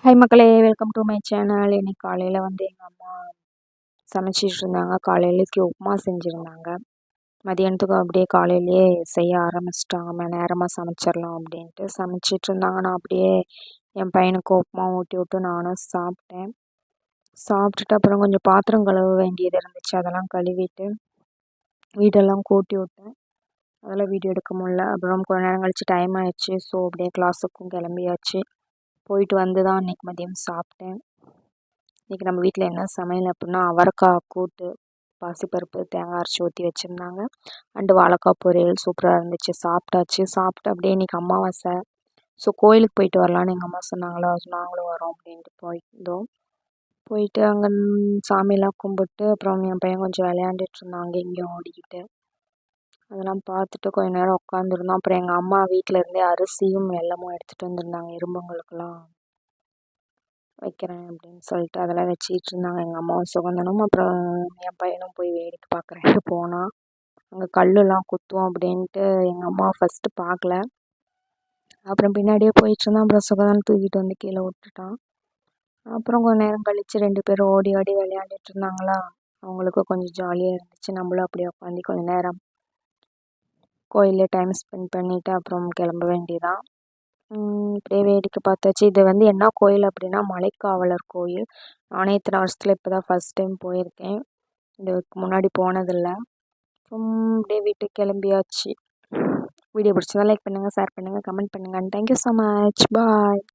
Hi மக்களே, welcome to my channel. இன்னைக்கு காலையில் வந்து எங்கள் அம்மா சமைச்சிட்டு இருந்தாங்க. காலையிலேக்கு உப்புமா செஞ்சுருந்தாங்க. மதியானத்துக்கு அப்படியே காலையிலேயே செய்ய ஆரம்பிச்சிட்டாங்க. நேரமாக சமைச்சிடலாம் அப்படின்ட்டு சமைச்சிட்டு இருந்தாங்க. நான் அப்படியே என் பையனுக்கு உப்புமா ஊட்டி விட்டு நானும் சாப்பிட்டேன். சாப்பிட்டுட்டு அப்புறம் கொஞ்சம் பாத்திரம் கழுவ வேண்டியது இருந்துச்சு. அதெல்லாம் கழுவிட்டு வீடெல்லாம் கூட்டி விட்டேன். அதெல்லாம் வீடியோ எடுக்க முடியல. அப்புறம் கொஞ்ச நேரம் கழிச்சு டைம் ஆயிடுச்சு. ஸோ அப்படியே கிளாஸுக்கும் கிளம்பியாச்சு. போயிட்டு வந்து தான் அன்றைக்கி மதியம் சாப்பிட்டேன். இன்றைக்கி நம்ம வீட்டில் என்ன சமையல் அப்படின்னா, அவரைக்காய் கூட்டு, பாசிப்பருப்பு, தேங்காய் அரைச்சி ஊற்றி வச்சுருந்தாங்க. அண்டு வாழைக்காய் பொரியல் சூப்பராக இருந்துச்சு. சாப்பிட்டாச்சு. சாப்பிட்டு அப்படியே இன்றைக்கி அமாவாசை. ஸோ கோயிலுக்கு போயிட்டு வரலான்னு எங்கள் அம்மா சொன்னாங்களா, நாங்களும் வரோம் அப்படின்ட்டு போயிருந்தோம். போயிட்டு அங்கே சாமியெல்லாம் கும்பிட்டு அப்புறம் என் பையன் கொஞ்சம் விளையாண்டுட்டு இருந்தான் அங்கே இங்கேயும் ஓடிக்கிட்டு. அதெல்லாம் பார்த்துட்டு கொஞ்ச நேரம் உட்காந்துருந்தோம். அப்புறம் எங்கள் அம்மா வீட்டில் இருந்தே அரிசியும் வெல்லமும் எடுத்துகிட்டு வந்திருந்தாங்க. எறும்புங்களுக்கெல்லாம் வைக்கிறேன் அப்படின்னு சொல்லிட்டு அதெல்லாம் வச்சிக்கிட்டு இருந்தாங்க எங்கள் அம்மாவும் சுகந்தனும். அப்புறம் என் பையனும் போய் வேடிக்கை பார்க்குறேன்ட்டு போனான். அங்கே கல்லுலாம் குத்துவோம் அப்படின்ட்டு எங்கள் அம்மா ஃபஸ்ட்டு பார்க்கல. அப்புறம் பின்னாடியே போயிட்டுருந்தான். அப்புறம் சுகந்தன் தூக்கிட்டு வந்து கீழே விட்டுட்டான். அப்புறம் கொஞ்சம் நேரம் கழித்து 2 பேரும் ஓடி ஓடி விளையாண்டுட்டு இருந்தாங்களா, அவங்களுக்கும் கொஞ்சம் ஜாலியாக இருந்துச்சு. நம்மளும் அப்படியே உட்காந்து கொஞ்சம் நேரம் கோயிலில் டைம் ஸ்பெண்ட் பண்ணிவிட்டு அப்புறம் கிளம்ப வேண்டியதான். இப்படியே வேடிக்கை பார்த்தாச்சு. இது வந்து என்ன கோயில் அப்படின்னா, மலைக்காவலர் கோயில். நானே இத்தனை வருஷத்தில் இப்போ தான் ஃபஸ்ட் டைம் போயிருக்கேன். இதுக்கு முன்னாடி போனதில்லை. அப்படியே வீட்டுக்கு கிளம்பியாச்சு. வீடியோ பிடிச்சதா லைக் பண்ணுங்கள், ஷேர் பண்ணுங்கள், கமெண்ட் பண்ணுங்கள். Thank you so much. பாய்.